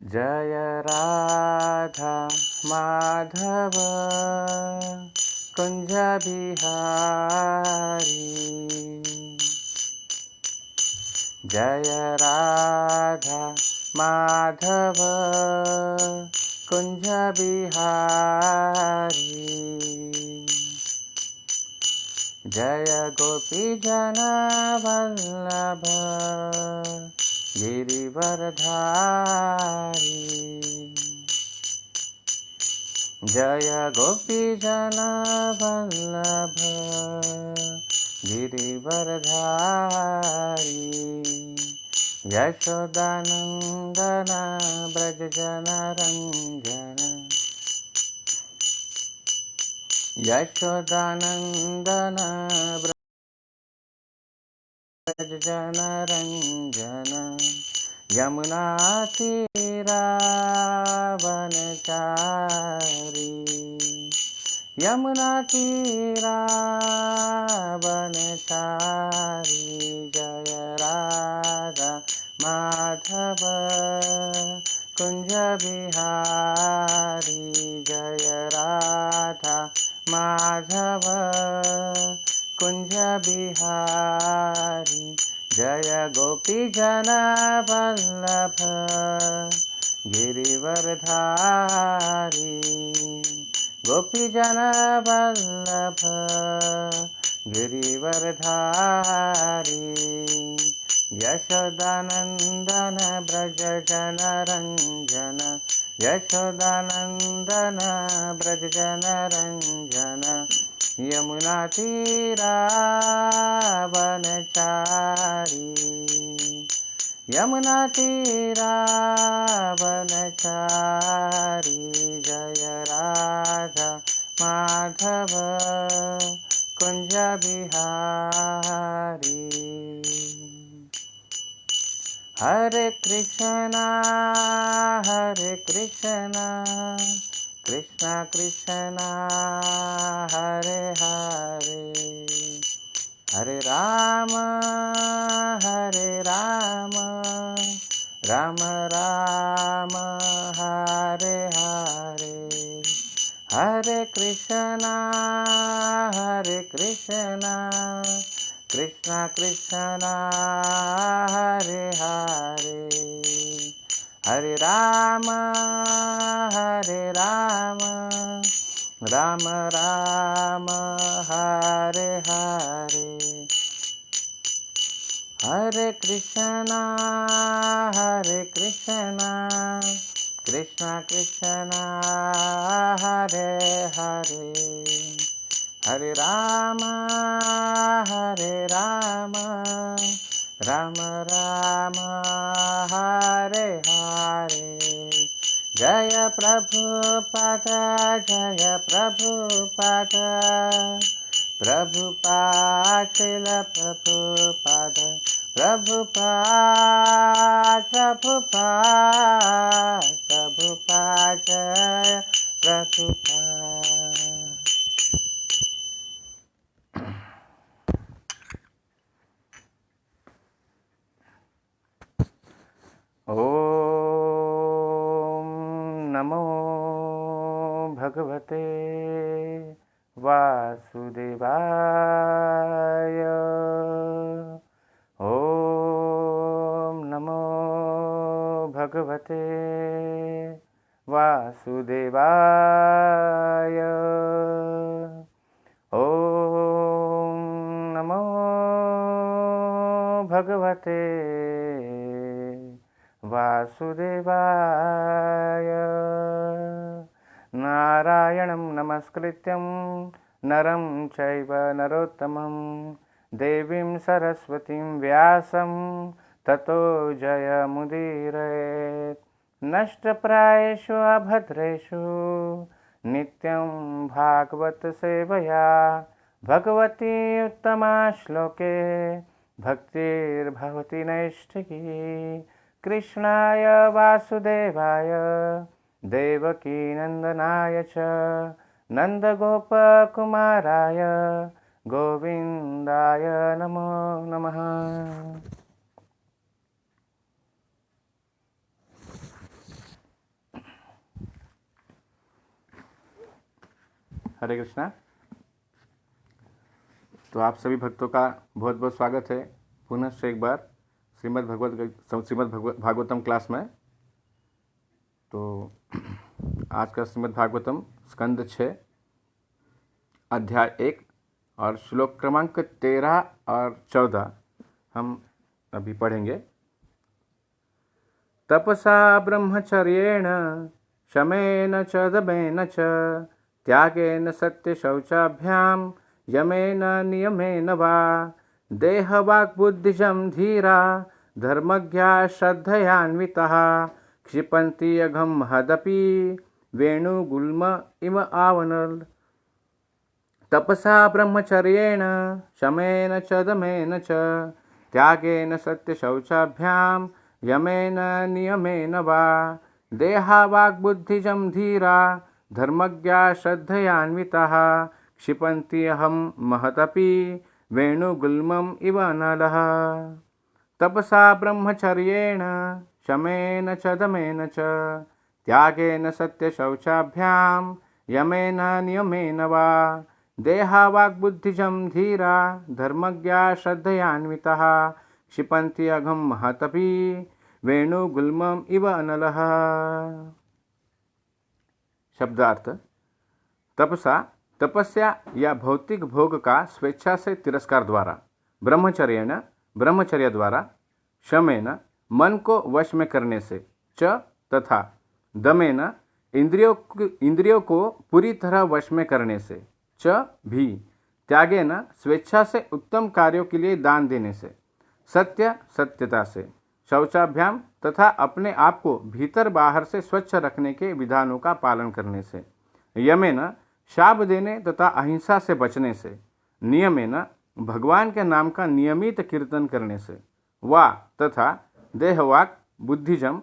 जय राधा माधव कुंज बिहारी। जय राधा माधव कुंज बिहारी। जय गोपी जन वल्लभ गिरिवरधारी। जय गोपी जन वल्लभ गिरिवरधारी। यशोदानंदन ब्रज जन रंजन। यशोदानंदन ब्रज जन रंजन। यमुना तीरावनचारी। यमुना तीरावनचारी। जय राधा माधव कुंज बिहारी। जय राधा माधव कुंज बिहारी। जय गोपी जन वल्लभ गिरिवरधारी। गोपी जन वल्लभ गिरिवरधारी। यशोदानंदन ब्रज जन रंजन। यशोदानंदन ब्रज जन रंजन। यमुना तीरावनचारी। यमुना तीरावनचारी। जय राधा माधव कुंज बिहारी। हरे कृष्णा कृष्णा कृष्णा हरे हरे। हरे राम राम राम हरे हरे। हरे कृष्णा कृष्णा कृष्णा हरे हरे। हरे राम राम राम हरे हरे। हरे कृष्णा कृष्णा कृष्णा हरे हरे। हरे राम राम राम हरे हरे। जय प्रभुपाद जय प्रभुपाद। प्रभुपाद शिल प्रभुपाद। प्रभुपाद जय प्रभुपाद। ओम नमो भगवते वासुदेवाय। ओम नमो भगवते वासुदेवाय। ओम नमो भगवते वासुदेवाय। नारायणं नमस्कृत्यं नरं चैव नरोत्तमं देवीं सरस्वतीं व्यासं ततो जयमुदीरयेत्। नष्टप्रायेषु अभद्रेषु नित्यं भागवत सेवया भगवती उत्तमा श्लोके भक्तिर्भवति नैष्ठिकी। कृष्णाय वासुदेवाय देवकीनन्दनाय च नन्दगोपकुमाराय गोविन्दाय नमो नमः। हरे कृष्णा। तो आप सभी भक्तों का बहुत बहुत स्वागत है पुनः से एक बार श्रीमद् भागवतम क्लास में। तो आज का श्रीमद् भागवतम स्कंद 6 अध्याय 1 और श्लोक क्रमांक 13 और 14 हम अभी पढ़ेंगे। तपसा ब्रह्मचर्येण शमेन च दमेन च त्यागेन सत्यशौचाभ्याम यमेन नियमेन वा देहवाक्बुद्धिजं धीरा धर्मज्ञा श्रद्धयान्वितः क्षिपन्ति अघं महदपि वेणुगुल्म इव आवनल। तपसा ब्रह्मचर्येण शमेन च दमेन च त्यागेन सत्यशौचाभ्याम यमेन नियमेन वा देहावाक्बुद्धिजं धीरा धर्मज्ञा श्रद्धयान्वितः क्षिपन्ति अहं महदपि वेणुगुल्मम् इव नलः। तपसा ब्रह्मचर्येण शमेन च दमेन च त्यागेन सत्यशौचाभ्याम यमेन नियमेन वा देहावाक्बुद्धिजं धीरा धर्मज्ञा श्रद्धयान्वितः क्षिपन्ति अघं महदपि वेणुगुल्मम् इव अनलः। शब्दार्थ। तपसा तपस्या या भौतिक भोग का स्वेच्छा से तिरस्कार द्वारा, ब्रह्मचर्य द्वारा, शमेन मन को वश में करने से, च तथा दमेन इंद्रियों को पूरी तरह वश में करने से, च भी त्यागेन स्वेच्छा से उत्तम कार्यों के लिए दान देने से, सत्यता से, शौचाभ्याम तथा अपने आप को भीतर बाहर से स्वच्छ रखने के विधानों का पालन करने से, यमेन शाप देने तथा अहिंसा से बचने से, नियमेन भगवान के नाम का नियमित कीर्तन करने से, वा तथा देहवाक बुद्धिजम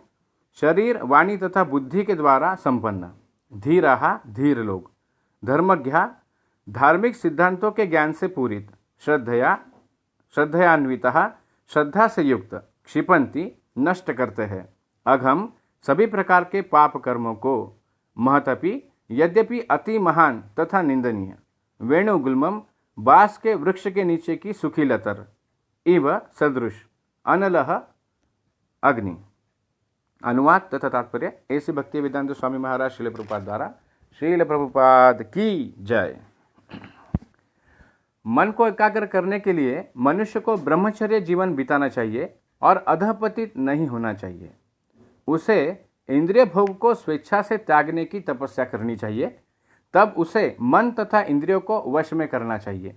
शरीर वाणी तथा बुद्धि के द्वारा संपन्न, धीराहा धीर लोग, धर्मज्ञा धार्मिक सिद्धांतों के ज्ञान से पूरित, श्रद्धयान्वितः श्रद्धा से युक्त, क्षिपंती नष्ट करते हैं, अघम सभी प्रकार के पाप कर्मों को, महतपि यद्यपि अति महान तथा निंदनीय, वेणुगुल्मम बांस के वृक्ष के नीचे की सुखी लतर, इव सदृश, अनलह अग्नि। अनुवाद तथा तात्पर्य ऐसे भक्ति वेदांत स्वामी महाराज श्रील प्रभुपाद द्वारा। श्रील प्रभुपाद की जय। मन को एकाग्र करने के लिए मनुष्य को ब्रह्मचर्य जीवन बिताना चाहिए और अधःपतित नहीं होना चाहिए। उसे इंद्रिय भोग को स्वेच्छा से त्यागने की तपस्या करनी चाहिए। तब उसे मन तथा इंद्रियों को वश में करना चाहिए,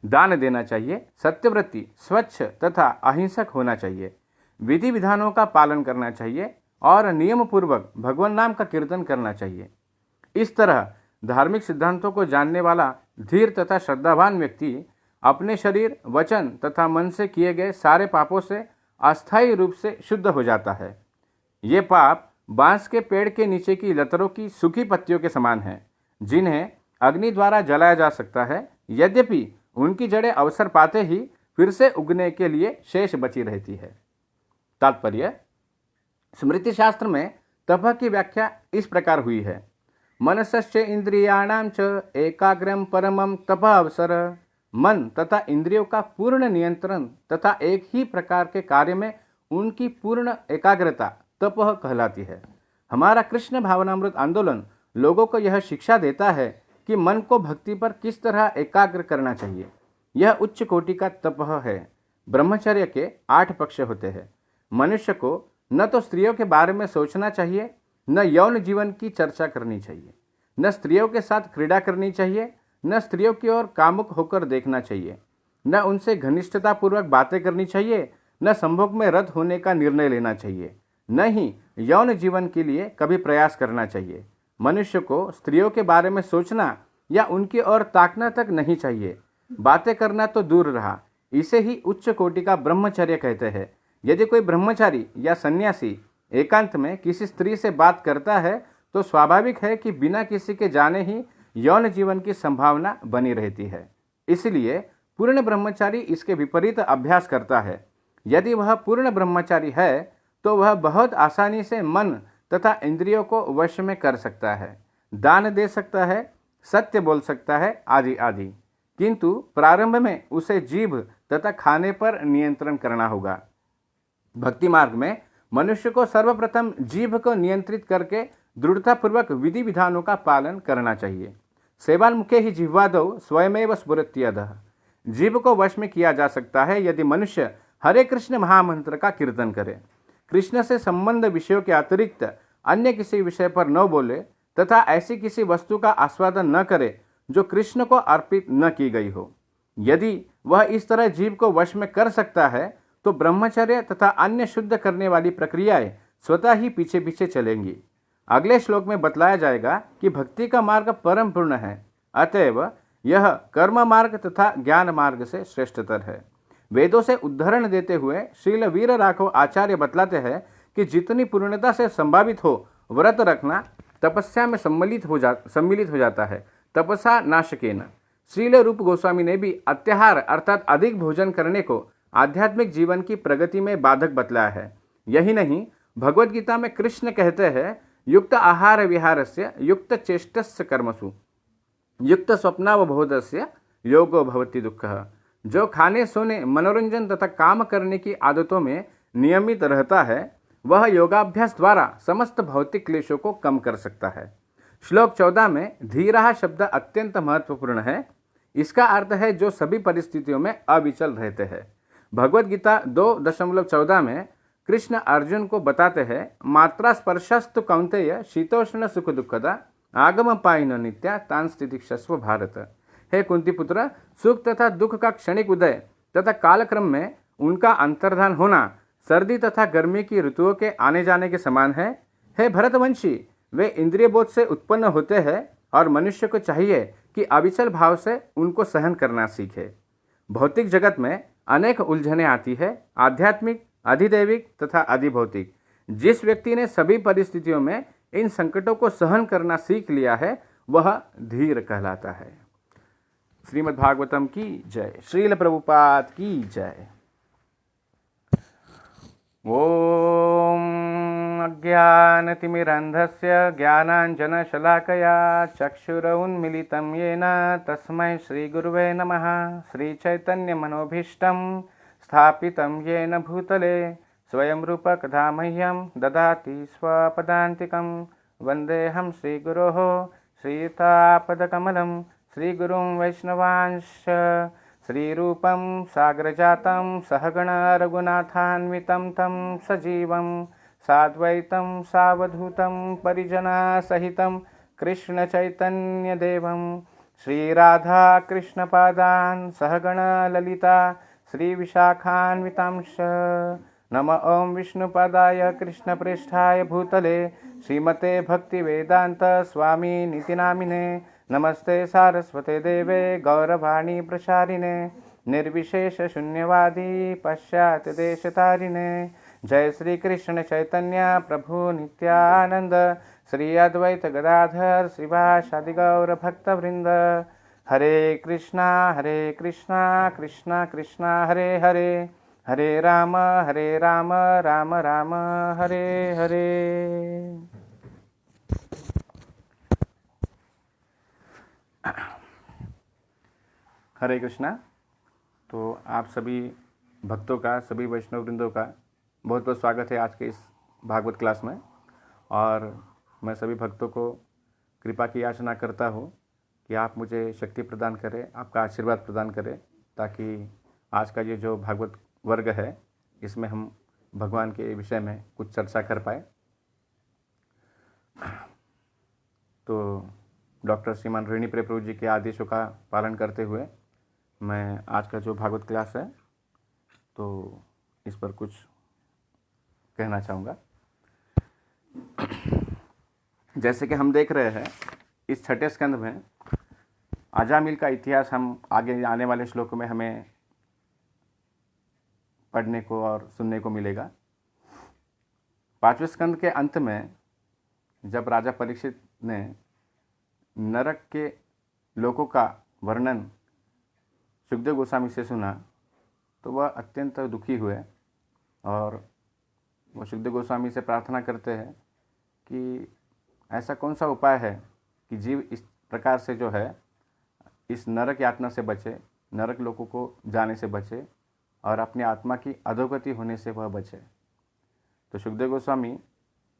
दान देना चाहिए, सत्यव्रती स्वच्छ तथा अहिंसक होना चाहिए, विधि विधानों का पालन करना चाहिए और नियम पूर्वक भगवान नाम का कीर्तन करना चाहिए। इस तरह धार्मिक सिद्धांतों को जानने वाला धीर तथा श्रद्धावान व्यक्ति अपने शरीर, वचन तथा मन से किए गए सारे पापों से अस्थायी रूप से शुद्ध हो जाता है। ये पाप बांस के पेड़ के नीचे की लतरों की सूखी पत्तियों के समान हैं, जिन्हें अग्नि द्वारा जलाया जा सकता है, यद्यपि उनकी जड़ें अवसर पाते ही फिर से उगने के लिए शेष बची रहती है। तात्पर्य। स्मृति शास्त्र में तप की व्याख्या इस प्रकार हुई है। मनसस्य इंद्रियाणां च एकाग्रम परमम तप अवसर। मन तथा इंद्रियों का पूर्ण नियंत्रण तथा एक ही प्रकार के कार्य में उनकी पूर्ण एकाग्रता तप कहलाती है। हमारा कृष्ण भावनामृत आंदोलन लोगों को यह शिक्षा देता है कि मन को भक्ति पर किस तरह एकाग्र करना चाहिए। यह उच्च कोटि का तप है। ब्रह्मचर्य के 8 पक्ष होते हैं। मनुष्य को न तो स्त्रियों के बारे में सोचना चाहिए, न यौन जीवन की चर्चा करनी चाहिए, न स्त्रियों के साथ क्रीड़ा करनी चाहिए, न स्त्रियों की ओर कामुक होकर देखना चाहिए, न उनसे घनिष्ठतापूर्वक बातें करनी चाहिए, न संभोग में रत होने का निर्णय लेना चाहिए, न ही यौन जीवन के लिए कभी प्रयास करना चाहिए। मनुष्य को स्त्रियों के बारे में सोचना या उनकी ओर ताकना तक नहीं चाहिए। बातें करना तो दूर रहा, इसे ही उच्च कोटि का ब्रह्मचर्य कहते हैं। यदि कोई ब्रह्मचारी या सन्यासी एकांत में किसी स्त्री से बात करता है तो स्वाभाविक है कि बिना किसी के जाने ही यौन जीवन की संभावना बनी रहती है। इसलिए पूर्ण ब्रह्मचारी इसके विपरीत अभ्यास करता है। यदि वह पूर्ण ब्रह्मचारी है तो वह बहुत आसानी से मन तथा इंद्रियों को वश में कर सकता है, दान दे सकता है, सत्य बोल सकता है आदि आदि। किंतु प्रारंभ में उसे जीभ तथा खाने पर नियंत्रण करना होगा। भक्ति मार्ग में मनुष्य को सर्वप्रथम जीभ को नियंत्रित करके दृढ़तापूर्वक विधि विधानों का पालन करना चाहिए। सेवान्मुखे ही जिह्वादौ स्वयमेव स्फुरत्यधः। जीभ को वश में किया जा सकता है यदि मनुष्य हरे कृष्ण महामंत्र का कीर्तन करे, कृष्ण से संबंध विषयों के अतिरिक्त अन्य किसी विषय पर न बोले तथा ऐसी किसी वस्तु का आस्वादन न करे जो कृष्ण को अर्पित न की गई हो। यदि वह इस तरह जीव को वश में कर सकता है तो ब्रह्मचर्य तथा अन्य शुद्ध करने वाली प्रक्रियाएं स्वतः ही पीछे पीछे चलेंगी। अगले श्लोक में बतलाया जाएगा कि भक्ति का मार्ग परम पूर्ण है, अतएव यह कर्म मार्ग तथा ज्ञान मार्ग से श्रेष्ठतर है। वेदों से उदाहरण देते हुए श्रील वीर राघव आचार्य बतलाते हैं कि जितनी पूर्णता से संभावित हो व्रत रखना तपस्या में सम्मिलित हो जाता है। तपसा नाशकेन। श्रील रूप गोस्वामी ने भी अत्याहार अर्थात अधिक भोजन करने को आध्यात्मिक जीवन की प्रगति में बाधक बतलाया है। यही नहीं, भगवत गीता में कृष्ण कहते हैं युक्त आहार विहारस्य युक्त चेष्टस्य कर्मसु युक्त स्वप्नावबोधस्य योगो भवति दुःखः। जो खाने सोने मनोरंजन तथा काम करने की आदतों में नियमित रहता है वह योगाभ्यास द्वारा समस्त भौतिक क्लेशों को कम कर सकता है। श्लोक 14 में धीरः शब्द अत्यंत महत्वपूर्ण है। इसका अर्थ है जो सभी परिस्थितियों में अविचल रहते हैं। भगवत गीता 2:14 में कृष्ण अर्जुन को बताते हैं मात्रा स्पर्शस्तु कौन्तेय शीतोष्ण सुख दुखदा आगम पाइन नित्या तान स्थितिक्षस्व भारत। हे कुंती पुत्र, सुख तथा दुख का क्षणिक उदय तथा कालक्रम में उनका अंतर्धान होना सर्दी तथा गर्मी की ऋतुओं के आने जाने के समान है। हे भरतवंशी, वे इंद्रिय बोध से उत्पन्न होते हैं और मनुष्य को चाहिए कि अविचल भाव से उनको सहन करना सीखे। भौतिक जगत में अनेक उलझने आती है, आध्यात्मिक, अधिदैविक तथा अधिभौतिक। जिस व्यक्ति ने सभी परिस्थितियों में इन संकटों को सहन करना सीख लिया है वह धीर कहलाता है। श्रीमद् भागवतम की जय। श्रील प्रभुपाद की जय। ओम अज्ञानतिमिरन्धस्य ज्ञानाञ्जनशलाकया चक्षुरुन्मीलितं येन तस्मै श्रीगुरुवे नमः। श्रीचैतन्यमनोभीष्टं स्थापितं येन भूतले स्वयं रूपकधा मह्यं ददाति स्वपदान्तिकं। वन्देऽहं श्रीगुरोः श्रीयुतापदकमलं श्रीगुरुं वैष्णवांश्च श्रीरूपं साग्रजातं सहगण रघुनाथान्वितं तं सजीवं साद्वैतं सावधूतं परिजनसहितं कृष्णचैतन्यदेवं श्रीराधा कृष्णपादान् सहगण ललिता श्रीविशाखान्वितांश्च। नमः ओं विष्णुपादाय कृष्णप्रेष्ठाय भूतले श्रीमते भक्तिवेदान्त स्वामी नितिनामिने। नमस्ते सारस्वते देवे गौरवाणी प्रचारिणे निर्विशेष शून्यवादी पाश्चात्य देशतारिणे। जय श्री कृष्ण चैतन्य प्रभु नित्यानंद श्री अद्वैत गदाधर श्रीवासादि गौर भक्तवृंद। हरे कृष्णा कृष्णा कृष्णा हरे हरे, हरे राम राम राम हरे हरे। हरे कृष्णा। तो आप सभी भक्तों का, सभी वैष्णव वृंदों का बहुत बहुत स्वागत है आज के इस भागवत क्लास में। और मैं सभी भक्तों को कृपा की याचना करता हूँ कि आप मुझे शक्ति प्रदान करें, आपका आशीर्वाद प्रदान करें, ताकि आज का ये जो भागवत वर्ग है इसमें हम भगवान के विषय में कुछ चर्चा कर पाए। तो डॉक्टर श्रीमान ऋणी प्रिय प्रभु जी के आदेशों का पालन करते हुए मैं आज का जो भागवत क्लास है तो इस पर कुछ कहना चाहूँगा। जैसे कि हम देख रहे हैं इस छठे स्कंद में अजामिल का इतिहास हम आगे आने वाले श्लोकों में हमें पढ़ने को और सुनने को मिलेगा। पांचवें स्कंद के अंत में जब राजा परीक्षित ने नरक के लोकों का वर्णन सुखदेव गोस्वामी से सुना तो वह अत्यंत दुखी हुए और वो सुखदेव गोस्वामी से प्रार्थना करते हैं कि ऐसा कौन सा उपाय है कि जीव इस प्रकार से जो है इस नरक यातना से बचे, नरक लोकों को जाने से बचे और अपनी आत्मा की अधोगति होने से वह बचे। तो सुखदेव गोस्वामी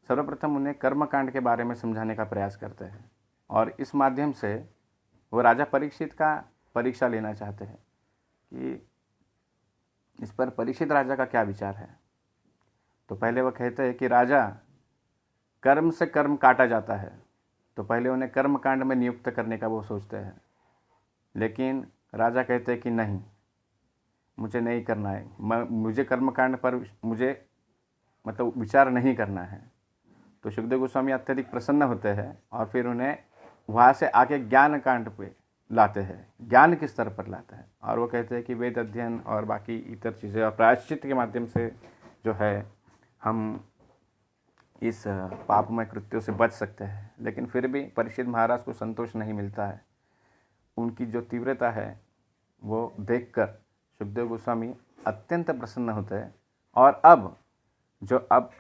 सर्वप्रथम उन्हें कर्मकांड के बारे में समझाने का प्रयास करते हैं और इस माध्यम से वो राजा परीक्षित का परीक्षा लेना चाहते हैं कि इस पर परीक्षित राजा का क्या विचार है। तो पहले वह कहते हैं कि राजा, कर्म से कर्म काटा जाता है, तो पहले उन्हें कर्म कांड में नियुक्त करने का वो सोचते हैं, लेकिन राजा कहते हैं कि नहीं, मुझे नहीं करना है, मुझे कर्म कांड पर मुझे मतलब विचार नहीं करना है। तो सुखदेव गोस्वामी अत्यधिक प्रसन्न होते हैं और फिर उन्हें वहाँ से आके ज्ञान कांड पे लाते हैं, ज्ञान के स्तर पर लाते हैं और वो कहते हैं कि वेद अध्ययन और बाकी इतर चीज़ें और प्रायश्चित के माध्यम से जो है हम इस पापमय कृत्यों से बच सकते हैं। लेकिन फिर भी परीक्षित महाराज को संतोष नहीं मिलता है। उनकी जो तीव्रता है वो देखकर सुखदेव गोस्वामी अत्यंत प्रसन्न होते हैं। और अब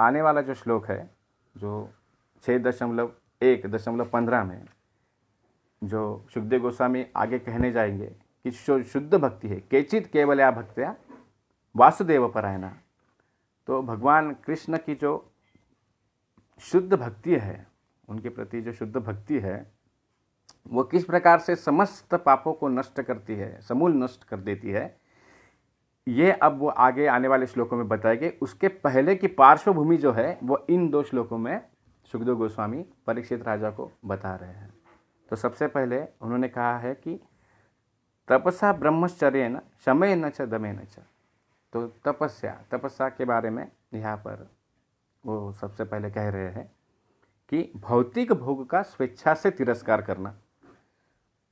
आने वाला जो श्लोक है, जो 6.1.15 में जो सुखदेव गोस्वामी आगे कहने जाएंगे कि शुद्ध भक्ति है, केचित केवलया भक्त्या वासुदेव परायणा। तो भगवान कृष्ण की जो शुद्ध भक्ति है, उनके प्रति जो शुद्ध भक्ति है, वो किस प्रकार से समस्त पापों को नष्ट करती है, समूल नष्ट कर देती है, ये अब वो आगे आने वाले श्लोकों में बताएंगे। उसके पहले की पार्श्वभूमि जो है वो इन 2 श्लोकों में सुखदेव गोस्वामी परीक्षित राजा को बता रहे हैं। तो सबसे पहले उन्होंने कहा है कि तपसा ब्रह्मचर्येन शमेन च दमेन च। तो तपस्या के बारे में यहाँ पर वो सबसे पहले कह रहे हैं कि भौतिक भोग का स्वेच्छा से तिरस्कार करना।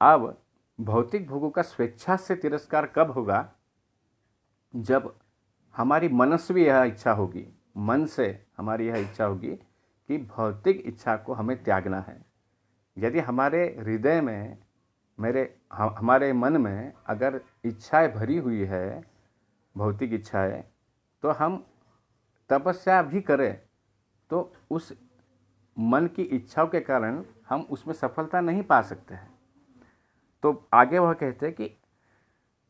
अब भौतिक भोगों का स्वेच्छा से तिरस्कार कब होगा? जब हमारी मनस्वी यह इच्छा होगी, मन से हमारी यह इच्छा होगी कि भौतिक इच्छा को हमें त्यागना है। यदि हमारे हृदय में, हमारे मन में अगर इच्छाएं भरी हुई है, भौतिक इच्छाएं, तो हम तपस्या भी करें तो उस मन की इच्छाओं के कारण हम उसमें सफलता नहीं पा सकते हैं। तो आगे वह कहते हैं कि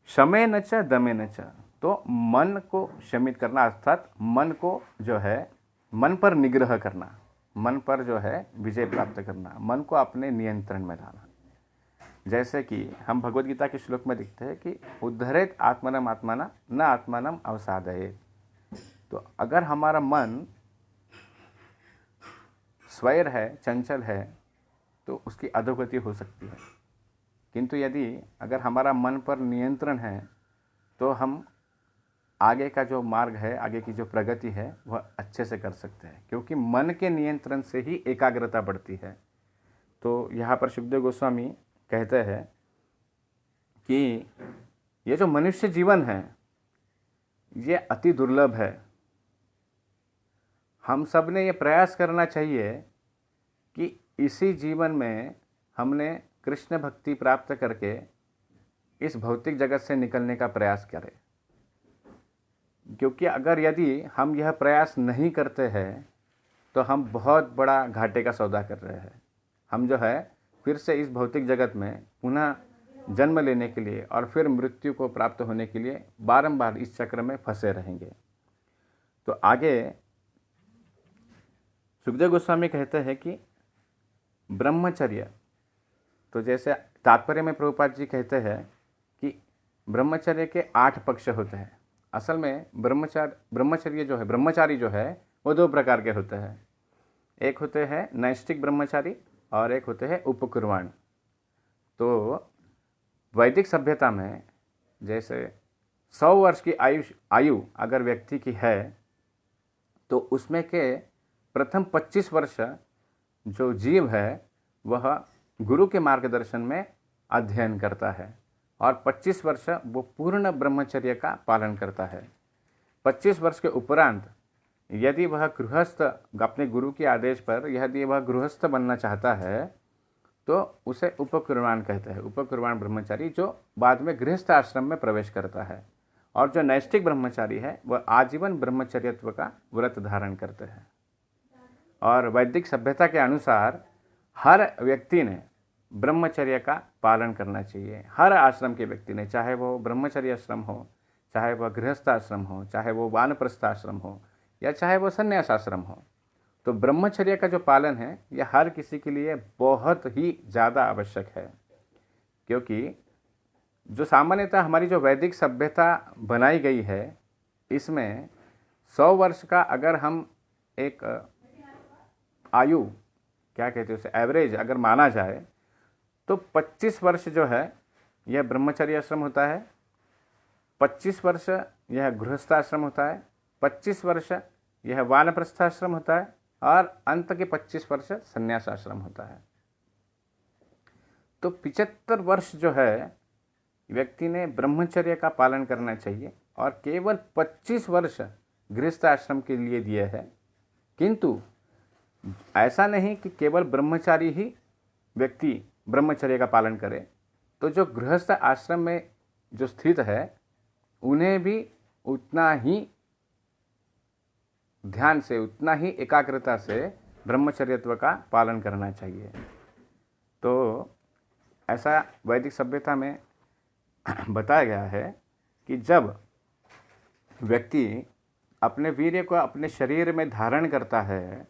शमेन च दमेन च। तो मन को शमित करना, अर्थात मन को जो है मन पर निग्रह करना, मन पर जो है विजय प्राप्त करना, मन को अपने नियंत्रण में लाना। जैसे कि हम भगवद गीता के श्लोक में दिखते हैं कि उद्धरेत आत्मनम आत्माना न आत्मनम अवसादयेत। तो अगर हमारा मन स्वैर है, चंचल है, तो उसकी अधोगति हो सकती है। किंतु यदि अगर हमारा मन पर नियंत्रण है तो हम आगे का जो मार्ग है, आगे की जो प्रगति है, वह अच्छे से कर सकते हैं, क्योंकि मन के नियंत्रण से ही एकाग्रता बढ़ती है। तो यहाँ पर सुखदेव गोस्वामी कहते हैं कि ये जो मनुष्य जीवन है ये अति दुर्लभ है। हम सब ने ये प्रयास करना चाहिए कि इसी जीवन में हमने कृष्ण भक्ति प्राप्त करके इस भौतिक जगत से निकलने का प्रयास करें। क्योंकि अगर यदि हम यह प्रयास नहीं करते हैं तो हम बहुत बड़ा घाटे का सौदा कर रहे हैं। हम जो है फिर से इस भौतिक जगत में पुनः जन्म लेने के लिए और फिर मृत्यु को प्राप्त होने के लिए बारंबार इस चक्र में फंसे रहेंगे। तो आगे सुखदेव गोस्वामी कहते हैं कि ब्रह्मचर्य, तो जैसे तात्पर्य में प्रभुपाद जी कहते हैं कि ब्रह्मचर्य के 8 पक्ष होते हैं। असल में ब्रह्मचर्य जो है, ब्रह्मचारी जो है वो 2 प्रकार के होते हैं। एक होते हैं नैष्ठिक ब्रह्मचारी और एक होते हैं उपकुर्वाण। तो वैदिक सभ्यता में जैसे 100 वर्ष की आयु अगर व्यक्ति की है तो उसमें के प्रथम 25 वर्ष जो जीव है वह गुरु के मार्गदर्शन में अध्ययन करता है और 25 वर्ष वो पूर्ण ब्रह्मचर्य का पालन करता है। 25 वर्ष के उपरांत यदि वह गृहस्थ, अपने गुरु के आदेश पर यदि वह गृहस्थ बनना चाहता है तो उसे उपकुर्वाण कहते हैं। उपकुर्वाण ब्रह्मचारी जो बाद में गृहस्थ आश्रम में प्रवेश करता है। और जो नैष्ठिक ब्रह्मचारी है वह आजीवन ब्रह्मचर्यत्व का व्रत धारण करते हैं। और वैदिक सभ्यता के अनुसार हर व्यक्ति ने ब्रह्मचर्य का पालन करना चाहिए। हर आश्रम के व्यक्ति ने, चाहे वो ब्रह्मचर्य आश्रम हो, चाहे वह गृहस्थ आश्रम हो, चाहे वो वानप्रस्थ आश्रम हो, या चाहे वो संन्यास आश्रम हो, तो ब्रह्मचर्य का जो पालन है यह हर किसी के लिए बहुत ही ज़्यादा आवश्यक है। क्योंकि जो सामान्यतः हमारी जो वैदिक सभ्यता बनाई गई है, इसमें 100 वर्ष का अगर हम एक आयु, क्या कहते हैं उसे, एवरेज अगर माना जाए, तो 25 वर्ष जो है यह ब्रह्मचर्य आश्रम होता है, 25 वर्ष यह गृहस्थ आश्रम होता है, 25 वर्ष यह वानप्रस्थ आश्रम होता है, और अंत के 25 वर्ष संन्यास आश्रम होता है। तो 75 वर्ष जो है व्यक्ति ने ब्रह्मचर्य का पालन करना चाहिए, और केवल 25 वर्ष गृहस्थ आश्रम के लिए दिए है। किंतु ऐसा नहीं कि केवल ब्रह्मचारी ही व्यक्ति ब्रह्मचर्य का पालन करे, तो जो गृहस्थ आश्रम में जो स्थित है उन्हें भी उतना ही ध्यान से, उतना ही एकाग्रता से ब्रह्मचर्यत्व का पालन करना चाहिए। तो ऐसा वैदिक सभ्यता में बताया गया है कि जब व्यक्ति अपने वीर्य को अपने शरीर में धारण करता है,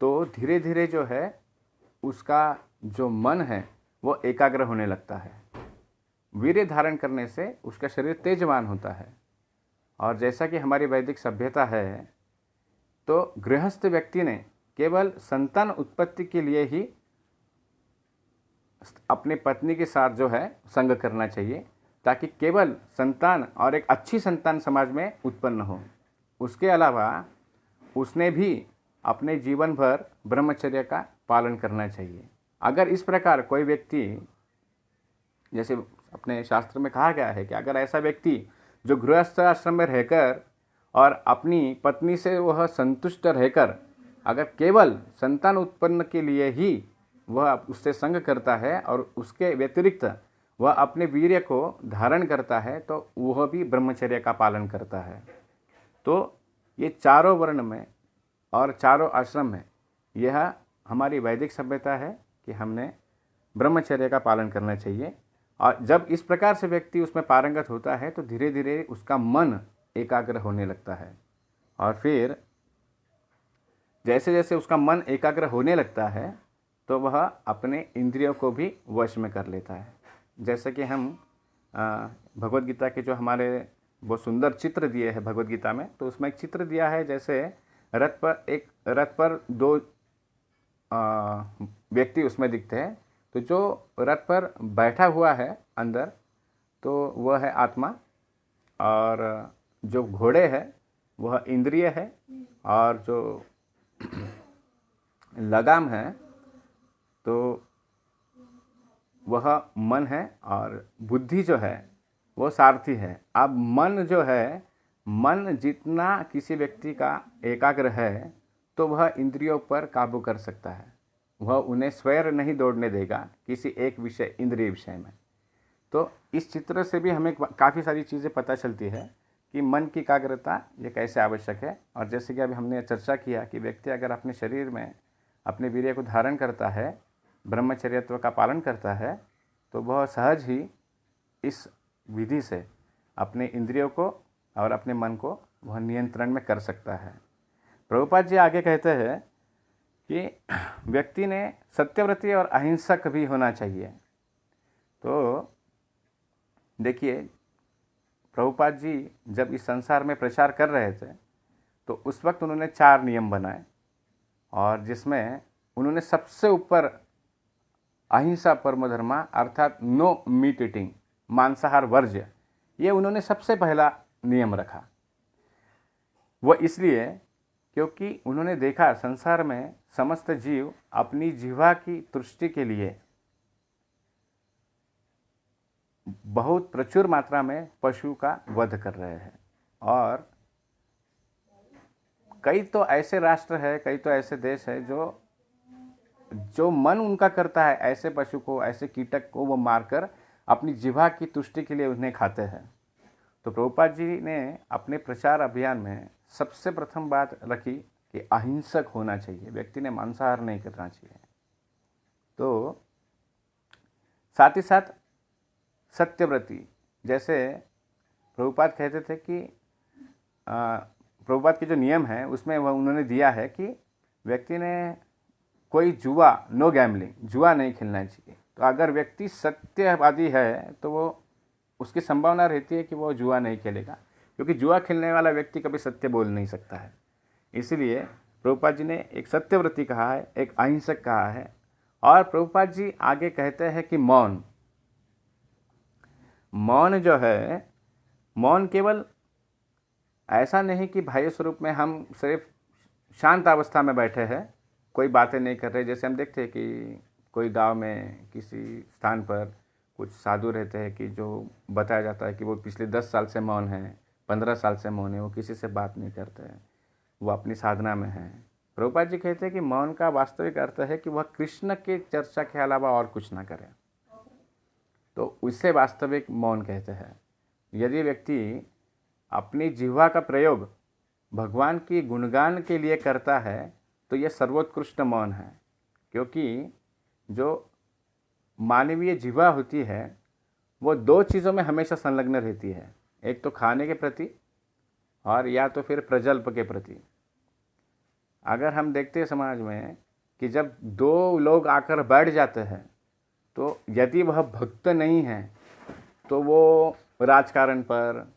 तो धीरे धीरे जो है उसका जो मन है वो एकाग्र होने लगता है। वीर्य धारण करने से उसका शरीर तेजवान होता है। और जैसा कि हमारी वैदिक सभ्यता है, तो गृहस्थ व्यक्ति ने केवल संतान उत्पत्ति के लिए ही अपनी पत्नी के साथ जो है संग करना चाहिए, ताकि केवल संतान और एक अच्छी संतान समाज में उत्पन्न हो। उसके अलावा उसने भी अपने जीवन भर ब्रह्मचर्य का पालन करना चाहिए। अगर इस प्रकार कोई व्यक्ति, जैसे अपने शास्त्र में कहा गया है कि अगर ऐसा व्यक्ति जो गृहस्थ आश्रम में रहकर और अपनी पत्नी से वह संतुष्ट रहकर अगर केवल संतान उत्पन्न के लिए ही वह उससे संग करता है और उसके व्यतिरिक्त वह अपने वीर्य को धारण करता है, तो वह भी ब्रह्मचर्य का पालन करता है। तो ये चारों वर्ण में और चारों आश्रम में यह हमारी वैदिक सभ्यता है कि हमने ब्रह्मचर्य का पालन करना चाहिए। और जब इस प्रकार से व्यक्ति उसमें पारंगत होता है, तो धीरे धीरे उसका मन एकाग्र होने लगता है, और फिर जैसे जैसे उसका मन एकाग्र होने लगता है, तो वह अपने इंद्रियों को भी वश में कर लेता है। जैसे कि हम भगवद गीता के जो हमारे वो सुंदर चित्र दिए हैं भगवद गीता में, तो उसमें एक चित्र दिया है, जैसे रथ पर दो व्यक्ति उसमें दिखते हैं। तो जो रथ पर बैठा हुआ है अंदर, तो वह है आत्मा, और जो घोड़े है वह इंद्रिय है, और जो लगाम है तो वह मन है, और बुद्धि जो है वो सारथी है। अब मन जो है, मन जितना किसी व्यक्ति का एकाग्र है, तो वह इंद्रियों पर काबू कर सकता है। वह उन्हें स्वैर नहीं दौड़ने देगा किसी एक विषय, इंद्रिय विषय में। तो इस चित्र से भी हमें काफ़ी सारी चीज़ें पता चलती है कि मन की एकाग्रता ये कैसे आवश्यक है। और जैसे कि अभी हमने चर्चा किया कि व्यक्ति अगर अपने शरीर में अपने वीर्य को धारण करता है, ब्रह्मचर्यत्व का पालन करता है, तो वह सहज ही इस विधि से अपने इंद्रियों को और अपने मन को वह नियंत्रण में कर सकता है। प्रभुपाद जी आगे कहते हैं कि व्यक्ति ने सत्यव्रती और अहिंसक भी होना चाहिए। तो देखिए, प्रभुपाद जी जब इस संसार में प्रचार कर रहे थे, तो उस वक्त उन्होंने 4 नियम बनाए, और जिसमें उन्होंने सबसे ऊपर अहिंसा परमो धर्मा अर्थात नो मीट ईटिंग, मांसाहार वर्ज्य, ये उन्होंने सबसे पहला नियम रखा। वह इसलिए क्योंकि उन्होंने देखा संसार में समस्त जीव अपनी जिह्वा की तुष्टि के लिए बहुत प्रचुर मात्रा में पशु का वध कर रहे हैं। और कई तो ऐसे राष्ट्र है, कई तो ऐसे देश है जो मन उनका करता है, ऐसे पशु को, ऐसे कीटक को वो मारकर अपनी जिह्वा की तुष्टि के लिए उन्हें खाते हैं। तो प्रभुपाद जी ने अपने प्रचार अभियान में सबसे प्रथम बात रखी कि अहिंसक होना चाहिए, व्यक्ति ने मांसाहार नहीं करना चाहिए। तो साथ ही साथ सत्यव्रती, जैसे प्रभुपाद कहते थे कि प्रभुपाद के जो नियम है उसमें वह उन्होंने दिया है कि व्यक्ति ने कोई जुआ, नो गैम्बलिंग, जुआ नहीं खेलना चाहिए। तो अगर व्यक्ति सत्यवादी है तो वो उसकी संभावना रहती है कि वो जुआ नहीं खेलेगा, क्योंकि जुआ खेलने वाला व्यक्ति कभी सत्य बोल नहीं सकता है। इसीलिए प्रभुपाद जी ने एक सत्यव्रती कहा है, एक अहिंसक कहा है। और प्रभुपाद जी आगे कहते हैं कि मौन, मौन जो है, मौन केवल ऐसा नहीं कि बाह्य स्वरूप में हम सिर्फ शांत अवस्था में बैठे हैं, कोई बातें नहीं कर रहे। जैसे हम देखते हैं कि कोई गांव में किसी स्थान पर कुछ साधु रहते हैं कि जो बताया जाता है कि वो पिछले 10 साल से मौन है, 15 साल से मौन है, वो किसी से बात नहीं करते हैं, वो अपनी साधना में है। प्रभुपाद जी कहते हैं कि मौन का वास्तविक अर्थ है कि वह कृष्ण के चर्चा के अलावा और कुछ ना करे, तो उससे वास्तविक मौन कहते हैं। यदि व्यक्ति अपनी जिह्वा का प्रयोग भगवान की गुणगान के लिए करता है तो यह सर्वोत्कृष्ट मौन है, क्योंकि जो मानवीय जिह्वा होती है वो दो चीज़ों में हमेशा संलग्न रहती है, एक तो खाने के प्रति और या तो फिर प्रजल्प के प्रति। अगर हम देखते हैं समाज में कि जब दो लोग आकर बैठ जाते हैं तो यदि वह भक्त नहीं है तो वो राजकारण पर,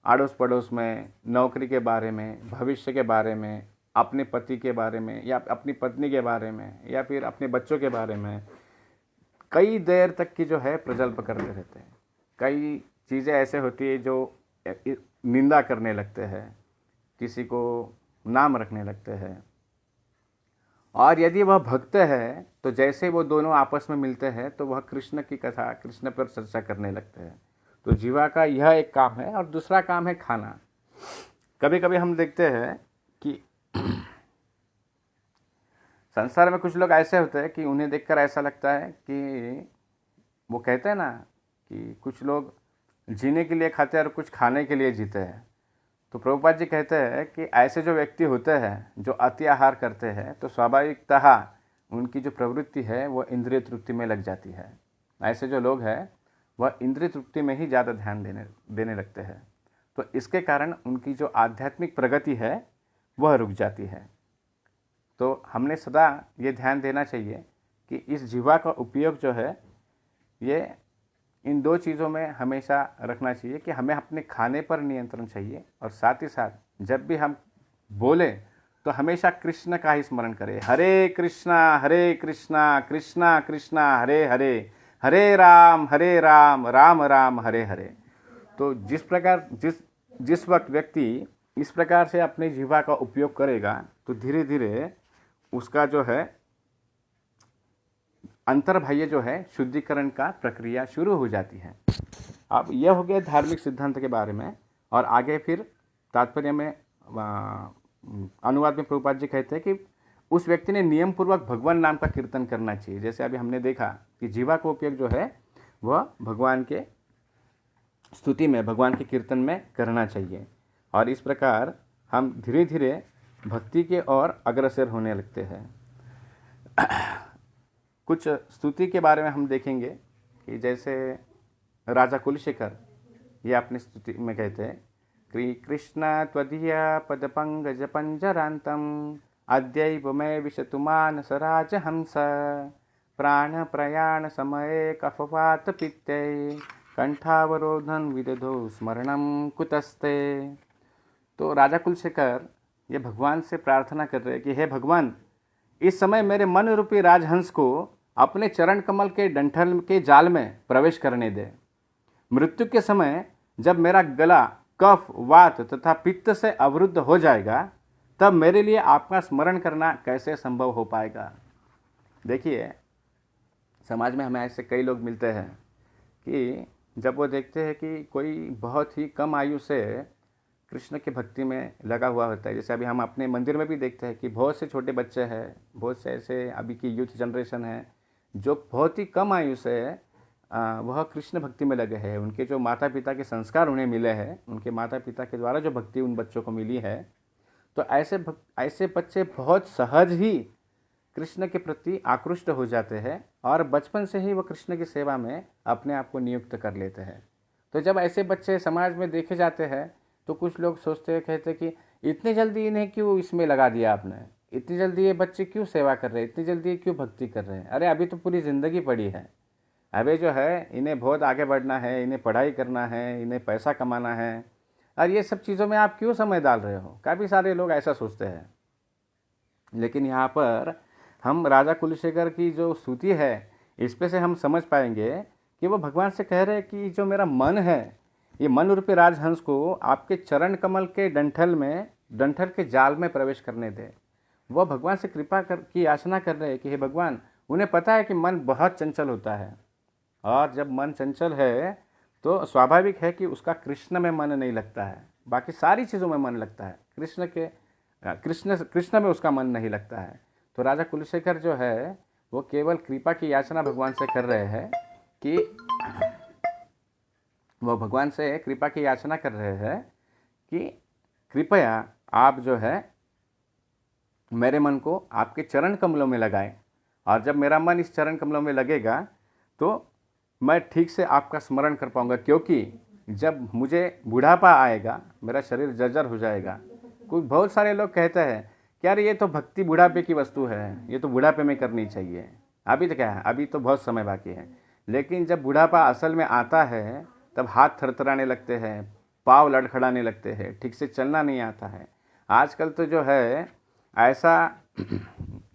आड़ोस पड़ोस में, नौकरी के बारे में, भविष्य के बारे में, अपने पति के बारे में या अपनी पत्नी के बारे में या फिर अपने बच्चों के बारे में कई देर तक की जो है प्रजल्प करते रहते हैं। कई चीज़ें ऐसे होती है जो निंदा करने लगते हैं, किसी को नाम रखने लगते हैं। और यदि वह भक्त है तो जैसे वो दोनों आपस में मिलते हैं तो वह कृष्ण की कथा, कृष्ण पर चर्चा करने लगते हैं। तो जीवा का यह एक काम है। और दूसरा काम है खाना। कभी कभी हम देखते हैं कि संसार में कुछ लोग ऐसे होते हैं कि उन्हें देखकर ऐसा लगता है कि वो कहते हैं ना कि कुछ लोग जीने के लिए खाते हैं और कुछ खाने के लिए जीते हैं। तो प्रभुपाद जी कहते हैं कि ऐसे जो व्यक्ति होते हैं जो अति आहार करते हैं तो स्वाभाविकतः उनकी जो प्रवृत्ति है वो इंद्रिय तृप्ति में लग जाती है। ऐसे जो लोग हैं वह इंद्रिय तृप्ति में ही ज़्यादा ध्यान देने लगते हैं। तो इसके कारण उनकी जो आध्यात्मिक प्रगति है वह रुक जाती है। तो हमने सदा ये ध्यान देना चाहिए कि इस जीवा का उपयोग जो है ये इन दो चीज़ों में हमेशा रखना चाहिए कि हमें अपने खाने पर नियंत्रण चाहिए और साथ ही साथ जब भी हम बोले तो हमेशा कृष्ण का ही स्मरण करें। हरे कृष्णा कृष्णा कृष्णा हरे हरे, हरे राम राम राम हरे हरे। तो जिस वक्त व्यक्ति इस प्रकार से अपने जीवा का उपयोग करेगा तो धीरे धीरे उसका जो है अंतर्बाह्य जो है शुद्धिकरण का प्रक्रिया शुरू हो जाती है। अब यह हो गया धार्मिक सिद्धांत के बारे में। और आगे फिर तात्पर्य में अनुवाद में प्रभुपाद जी कहते हैं कि उस व्यक्ति ने नियम पूर्वक भगवान नाम का कीर्तन करना चाहिए। जैसे अभी हमने देखा कि जीवा का उपयोग जो है वह भगवान के स्तुति में, भगवान के कीर्तन में करना चाहिए। और इस प्रकार हम धीरे धीरे भक्ति के ओर अग्रसर होने लगते हैं। कुछ स्तुति के बारे में हम देखेंगे कि जैसे राजा कुलशेखर ये अपनी स्तुति में कहते हैं कि कृष्ण त्वदीय पदपंकज पंजरांतम अद्यैव मे विशतु मानस राजहंस प्राण प्रयाण समये कफवात पित्ते कंठावरोधन विदधो स्मरणम कुतस्ते। तो राजा कुलशेखर ये भगवान से प्रार्थना कर रहे हैं कि हे भगवान, इस समय मेरे मन रूपी राजहंस को अपने चरण कमल के डंठल के जाल में प्रवेश करने दे। मृत्यु के समय जब मेरा गला कफ, वात तथा पित्त से अवरुद्ध हो जाएगा तब मेरे लिए आपका स्मरण करना कैसे संभव हो पाएगा। देखिए, समाज में हमें ऐसे कई लोग मिलते हैं कि जब वो देखते हैं कि कोई बहुत ही कम आयु से कृष्ण की भक्ति में लगा हुआ होता है, जैसे अभी हम अपने मंदिर में भी देखते हैं कि बहुत से छोटे बच्चे हैं, बहुत से ऐसे अभी की यूथ जनरेशन है जो बहुत ही कम आयु से वह कृष्ण भक्ति में लगे हैं। उनके जो माता पिता के संस्कार उन्हें मिले हैं, उनके माता पिता के द्वारा जो भक्ति उन बच्चों को मिली है, तो ऐसे बच्चे बहुत सहज ही कृष्ण के प्रति आकृष्ट हो जाते हैं और बचपन से ही वो कृष्ण की सेवा में अपने आप को नियुक्त कर लेते हैं। तो जब ऐसे बच्चे समाज में देखे जाते हैं तो कुछ लोग सोचते हैं, कहते कि इतनी जल्दी इन्हें क्यों इसमें लगा दिया आपने, इतनी जल्दी ये बच्चे क्यों सेवा कर रहे हैं, इतनी जल्दी क्यों भक्ति कर रहे हैं। अरे अभी तो पूरी ज़िंदगी पड़ी है, अभी जो है इन्हें बहुत आगे बढ़ना है, इन्हें पढ़ाई करना है, इन्हें पैसा कमाना है, और ये सब चीज़ों में आप क्यों समय डाल रहे हो। काफ़ी सारे लोग ऐसा सोचते हैं। लेकिन यहाँ पर हम राजा कुलशेखर की जो स्तुति है इस पे से हम समझ पाएंगे कि वो भगवान से कह रहे हैं कि जो मेरा मन है, ये मन रूपी राजहंस को आपके चरण कमल के डंठल के जाल में प्रवेश करने दे। वह भगवान से कृपा की याचना कर रहे हैं कि हे भगवान, उन्हें पता है कि मन बहुत चंचल होता है, और जब मन चंचल है तो स्वाभाविक है कि उसका कृष्ण में मन नहीं लगता है, बाकी सारी चीज़ों में मन लगता है, कृष्ण में उसका मन नहीं लगता है। तो राजा कुलशेखर जो है वो केवल कृपा की याचना भगवान से कर रहे हैं कि वो भगवान से कृपा की याचना कर रहे हैं कि कृपया आप जो है मेरे मन को आपके चरण कमलों में लगाएं, और जब मेरा मन इस चरण कमलों में लगेगा तो मैं ठीक से आपका स्मरण कर पाऊंगा, क्योंकि जब मुझे बुढ़ापा आएगा, मेरा शरीर जर्जर हो जाएगा। बहुत सारे लोग कहते हैं कि यार ये तो भक्ति बुढ़ापे की वस्तु है, ये तो बुढ़ापे में करनी चाहिए। अभी तो क्या है, अभी तो बहुत समय बाकी है। लेकिन जब बुढ़ापा असल में आता है तब हाथ थरथराने लगते हैं, पाँव लड़खड़ाने लगते हैं, ठीक से चलना नहीं आता है। आजकल तो जो है ऐसा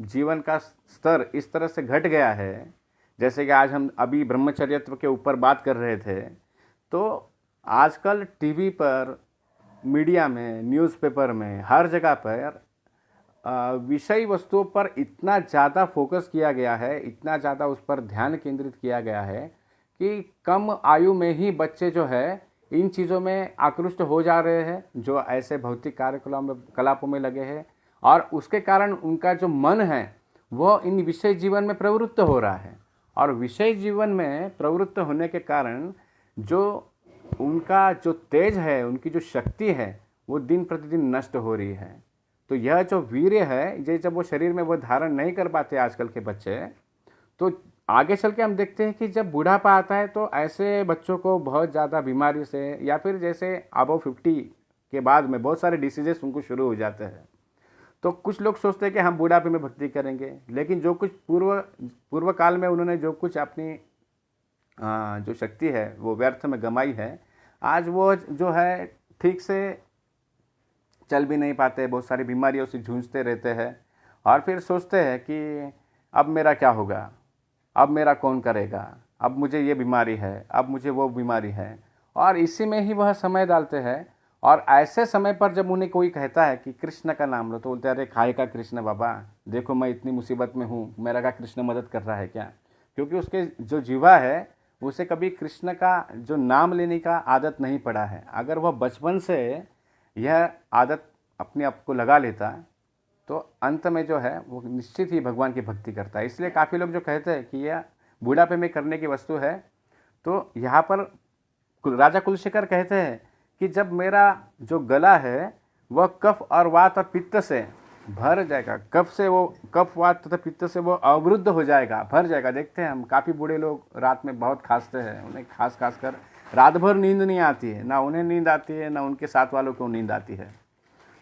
जीवन का स्तर इस तरह से घट गया है, जैसे कि आज हम अभी ब्रह्मचर्यत्व के ऊपर बात कर रहे थे, तो आजकल टीवी पर, मीडिया में, न्यूज़पेपर में, हर जगह पर विषय वस्तुओं पर इतना ज़्यादा फोकस किया गया है, इतना ज़्यादा उस पर ध्यान केंद्रित किया गया है कि कम आयु में ही बच्चे जो है इन चीज़ों में आकृष्ट हो जा रहे हैं, जो ऐसे भौतिक कार्यकलापों में लगे हैं, और उसके कारण उनका जो मन है वह इन विषय जीवन में प्रवृत्त हो रहा है। और विषय जीवन में प्रवृत्त होने के कारण जो उनका जो तेज है, उनकी जो शक्ति है, वो दिन प्रतिदिन नष्ट हो रही है। तो यह जो वीर्य है, ये जब वो शरीर में वो धारण नहीं कर पाते आजकल के बच्चे, तो आगे चल के हम देखते हैं कि जब बुढ़ापा आता है तो ऐसे बच्चों को बहुत ज़्यादा बीमारी से, या फिर जैसे अबव 50 के बाद में बहुत सारे डिसीजेस उनको शुरू हो जाते हैं। तो कुछ लोग सोचते हैं कि हम बुढ़ापे में भक्ति करेंगे, लेकिन जो कुछ पूर्व काल में उन्होंने जो कुछ अपनी जो शक्ति है वो व्यर्थ में गंवाई है, आज वो जो है ठीक से चल भी नहीं पाते, बहुत सारी बीमारियों से जूझते रहते हैं, और फिर सोचते हैं कि अब मेरा क्या होगा, अब मेरा कौन करेगा, अब मुझे ये बीमारी है, अब मुझे वो बीमारी है, और इसी में ही वह समय डालते हैं। और ऐसे समय पर जब उन्हें कोई कहता है कि कृष्ण का नाम लो, तो बोलते हैं अरे खाए का कृष्ण बाबा, देखो मैं इतनी मुसीबत में हूँ, मेरा का कृष्ण मदद कर रहा है क्या। क्योंकि उसके जो जीवा है उसे कभी कृष्ण का जो नाम लेने का आदत नहीं पड़ा है। अगर वह बचपन से यह आदत अपने आप को लगा लेता तो अंत में जो है वो निश्चित ही भगवान की भक्ति करता है। इसलिए काफ़ी लोग जो कहते हैं कि यह बुढ़ापे में करने की वस्तु है, तो यहाँ पर राजा कुलशेखर कहते हैं कि जब मेरा जो गला है वह कफ और वात और पित्त से भर जाएगा, कफ से वो कफ वात तथा पित्त से वो अवरुद्ध हो जाएगा, भर जाएगा। देखते हैं हम काफ़ी बूढ़े लोग रात में बहुत खांसते हैं, उन्हें खास कर रात भर नींद नहीं आती है, ना उन्हें नींद आती है ना उनके साथ वालों को नींद आती है।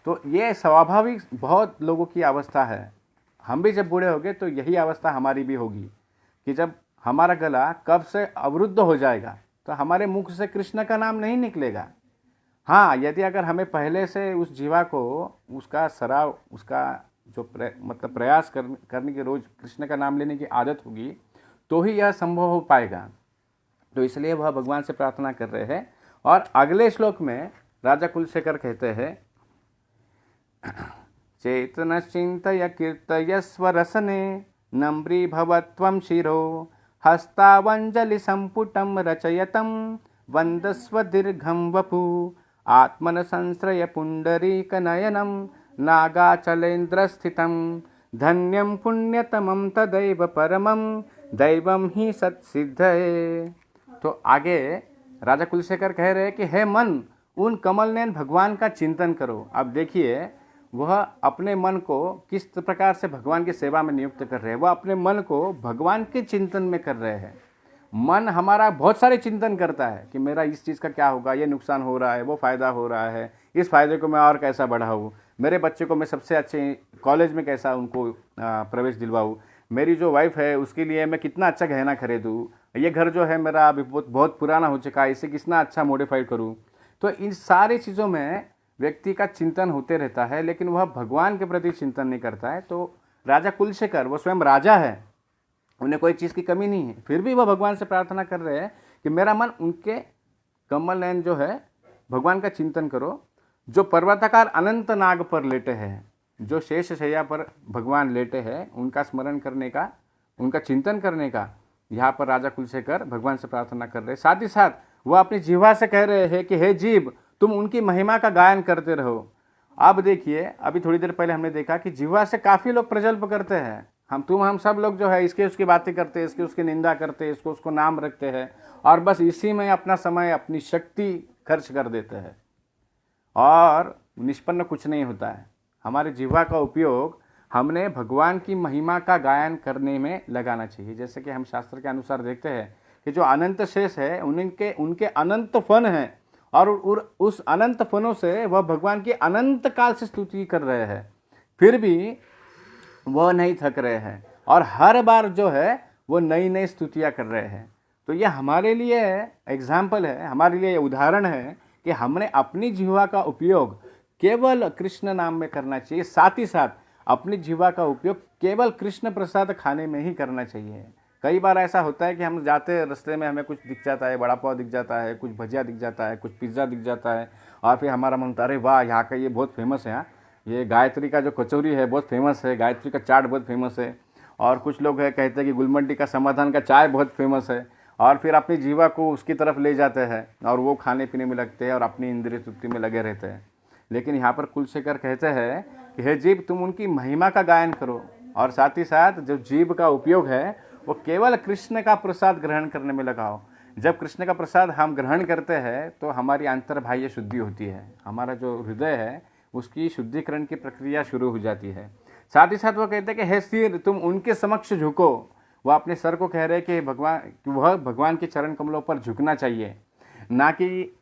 तो ये स्वाभाविक बहुत लोगों की अवस्था है। हम भी जब बूढ़े होंगे तो यही अवस्था हमारी भी होगी कि जब हमारा गला कफ से अवरुद्ध हो जाएगा तो हमारे मुख से कृष्ण का नाम नहीं निकलेगा। हाँ, यदि अगर हमें पहले से उस जीवा को उसका सराव, उसका जो मतलब प्रयास करने की रोज़ कृष्ण का नाम लेने की आदत होगी तो ही यह संभव हो पाएगा। तो इसलिए वह भगवान से प्रार्थना कर रहे हैं। और अगले श्लोक में राजा कुलशेखर कहते हैं, चेतन चिंतय कीर्तय स्वरसने नम्री भवत्वं शिरो हस्तावंजलि संपुटम रचयतम वंदस्व दीर्घम वपु आत्मन संश्रय पुंडरीक नयनम नागाचलेन्द्र स्थितम धन्यम पुण्यतमम तदैव परमम दैवम ही सत्सिद्धये। तो आगे राजा कुलशेखर कह रहे हैं कि हे मन, उन कमल नयन भगवान का चिंतन करो। अब देखिए, वह अपने मन को किस प्रकार से भगवान की सेवा में नियुक्त कर रहे हैं। वह अपने मन को भगवान के चिंतन में कर रहे हैं। मन हमारा बहुत सारे चिंतन करता है कि मेरा इस चीज़ का क्या होगा, ये नुकसान हो रहा है, वो फ़ायदा हो रहा है, इस फ़ायदे को मैं और कैसा बढ़ाऊँ, मेरे बच्चे को मैं सबसे अच्छे कॉलेज में कैसा उनको प्रवेश दिलवाऊँ, मेरी जो वाइफ है उसके लिए मैं कितना अच्छा गहना खरीदूँ, ये घर जो है मेरा अभी बहुत बहुत पुराना हो चुका है, इसे कितना अच्छा मॉडिफाई करूँ। तो इन सारी चीज़ों में व्यक्ति का चिंतन होते रहता है, लेकिन वह भगवान के प्रति चिंतन नहीं करता है। तो राजा कुलशेखर, वो स्वयं राजा है, उन्हें कोई चीज़ की कमी नहीं है, फिर भी वह भगवान से प्रार्थना कर रहे हैं कि मेरा मन उनके कमल नयन जो है भगवान का चिंतन करो, जो पर्वताकार अनंत नाग पर लेटे हैं, जो शेष शैया पर भगवान लेटे हैं, उनका स्मरण करने का, उनका चिंतन करने का यहाँ पर राजा कुलशेखर भगवान से प्रार्थना कर रहे हैं। साथ ही साथ वह अपनी जीवा से कह रहे हैं कि हे जीव, तुम उनकी महिमा का गायन करते रहो। अब देखिए, अभी थोड़ी देर पहले हमने देखा कि जीवा से काफ़ी लोग प्रजल्प करते हैं। हम सब लोग जो है इसके उसकी बातें करते हैं, इसकी उसकी निंदा करते हैं, इसको उसको नाम रखते हैं और बस इसी में अपना समय, अपनी शक्ति खर्च कर देते हैं और निष्पन्न कुछ नहीं होता है। हमारे जीवा का उपयोग हमने भगवान की महिमा का गायन करने में लगाना चाहिए। जैसे कि हम शास्त्र के अनुसार देखते हैं कि जो अनंत शेष है उनके अनंत फन हैं और उस अनंत फनों से वह भगवान की अनंत काल से स्तुति कर रहे हैं, फिर भी वह नहीं थक रहे हैं और हर बार जो है वो नई नई स्तुतियाँ कर रहे हैं। तो यह हमारे लिए एग्जाम्पल है, हमारे लिए उदाहरण है कि हमने अपनी जीवा का उपयोग केवल कृष्ण नाम में करना चाहिए। साथ ही साथ अपनी जीवा का उपयोग केवल कृष्ण प्रसाद खाने में ही करना चाहिए। कई बार ऐसा होता है कि हम जाते रास्ते में हमें कुछ दिख जाता है, बड़ा पाव दिख जाता है, कुछ भजिया दिख जाता है, कुछ पिज़्ज़ा दिख जाता है और फिर हमारा मन होता है अरे वाह, यहाँ का ये बहुत फेमस है, ये गायत्री का जो कचौरी है बहुत फेमस है, गायत्री का चाट बहुत फेमस है, और कुछ लोग है कहते हैं कि गुलमंडी का समाधान का चाय बहुत फेमस है, और फिर अपनी जीवा को उसकी तरफ ले जाते हैं और वो खाने पीने में लगते हैं और अपनी इंद्रिय तृप्ति में लगे रहते हैं। लेकिन यहाँ पर कुलशेखर कहते हैं कि हे जीव, तुम उनकी महिमा का गायन करो और साथ ही साथ जो जीव का उपयोग है वो केवल कृष्ण का प्रसाद ग्रहण करने में लगाओ। जब कृष्ण का प्रसाद हम ग्रहण करते हैं तो हमारी अंतर्बाह्य शुद्धि होती है, हमारा जो हृदय है उसकी शुद्धिकरण की प्रक्रिया शुरू हो जाती है। साथ ही साथ वो कहते हैं कि हे सिर, तुम उनके समक्ष झुको। वह अपने सर को कह रहे हैं कि वह भगवान के चरण कमलों पर झुकना चाहिए, ना कि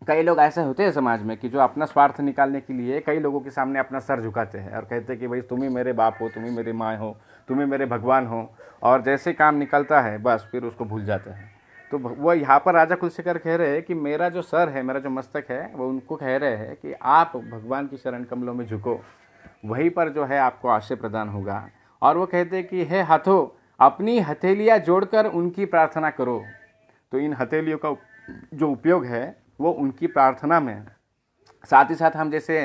कई लोग ऐसे होते हैं समाज में कि जो अपना स्वार्थ निकालने के लिए कई लोगों के सामने अपना सर झुकाते हैं और कहते हैं कि भाई तुम ही मेरे बाप हो, तुम ही मेरी माँ हो, तुम ही मेरे भगवान हो, और जैसे काम निकलता है बस फिर उसको भूल जाते हैं। तो वो यहाँ पर राजा कुलशेखर कह रहे हैं कि मेरा जो सर है, मेरा जो मस्तक है, वो उनको कह रहे हैं कि आप भगवान की शरण कमलों में झुको, वहीं पर जो है आपको आश्रय प्रदान होगा। और वो कहते हैं कि हे हाथों, अपनी हथेलियाँ जोड़कर उनकी प्रार्थना करो। तो इन हथेलियों का जो उपयोग है वो उनकी प्रार्थना में। साथ ही साथ हम जैसे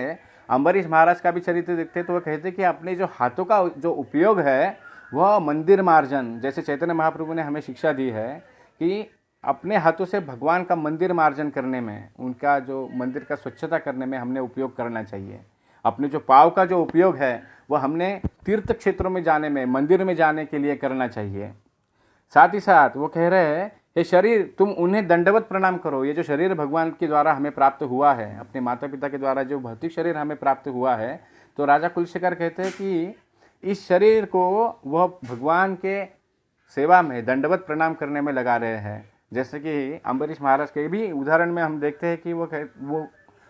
अम्बरीश महाराज का भी चरित्र देखते हैं तो वो कहते हैं कि अपने जो हाथों का जो उपयोग है वह मंदिर मार्जन, जैसे चैतन्य महाप्रभु ने हमें शिक्षा दी है कि अपने हाथों से भगवान का मंदिर मार्जन करने में, उनका जो मंदिर का स्वच्छता करने में हमने उपयोग करना चाहिए। अपने जो पाँव का जो उपयोग है वह हमने तीर्थ क्षेत्रों में जाने में, मंदिर में जाने के लिए करना चाहिए। साथ ही साथ वो कह रहे हैं हे शरीर, तुम उन्हें दंडवत प्रणाम करो। ये जो शरीर भगवान के द्वारा हमें प्राप्त हुआ है, अपने माता पिता के द्वारा जो भौतिक शरीर हमें प्राप्त हुआ है, तो राजा कुलशेखर कहते हैं कि इस शरीर को वह भगवान के सेवा में दंडवत प्रणाम करने में लगा रहे हैं। जैसे कि अम्बरीश महाराज के भी उदाहरण में हम देखते हैं कि वो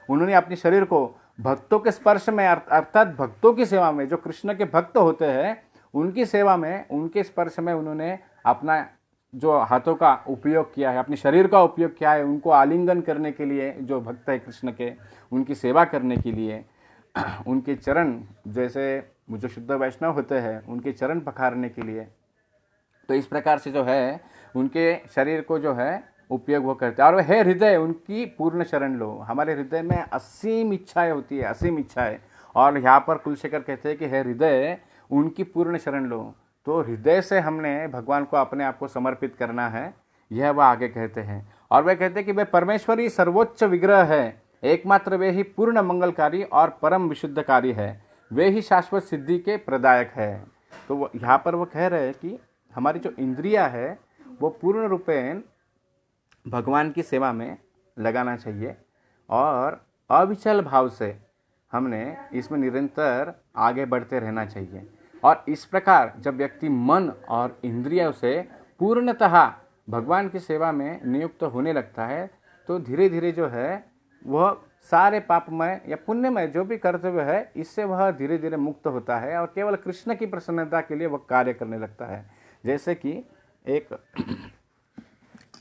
उन्होंने अपने शरीर को भक्तों के स्पर्श में, अर्थात भक्तों की सेवा में, जो कृष्ण के भक्त होते हैं उनकी सेवा में, उनके स्पर्श में उन्होंने अपना जो हाथों का उपयोग किया है, अपने शरीर का उपयोग किया है, उनको आलिंगन करने के लिए, जो भक्त है कृष्ण के, उनकी सेवा करने के लिए, उनके चरण, जैसे जो शुद्ध वैष्णव होते हैं उनके चरण पखारने के लिए। तो इस प्रकार से जो है उनके शरीर को जो है उपयोग वो करते हैं। और हे हृदय, उनकी पूर्ण शरण लो। हमारे हृदय में असीम इच्छाएं होती है, असीम इच्छाएं, और यहाँ पर कुलशेखर कहते हैं कि हे हृदय, उनकी पूर्ण शरण लो। तो हृदय से हमने भगवान को अपने आप को समर्पित करना है, यह वह आगे कहते हैं। और वह कहते हैं कि वे परमेश्वरी सर्वोच्च विग्रह है, एकमात्र वे ही पूर्ण मंगलकारी और परम विशुद्धकारी है, वे ही शाश्वत सिद्धि के प्रदायक है। तो यहाँ पर वो कह रहे हैं कि हमारी जो इंद्रिया है वो पूर्ण रूपेण भगवान की सेवा में लगाना चाहिए और अविचल भाव से हमने इसमें निरंतर आगे बढ़ते रहना चाहिए। और इस प्रकार जब व्यक्ति मन और इंद्रियों से पूर्णतः भगवान की सेवा में नियुक्त होने लगता है तो धीरे धीरे जो है वह सारे पापमय या पुण्यमय जो भी कर्तव्य है इससे वह धीरे धीरे मुक्त होता है और केवल कृष्ण की प्रसन्नता के लिए वह कार्य करने लगता है। जैसे कि एक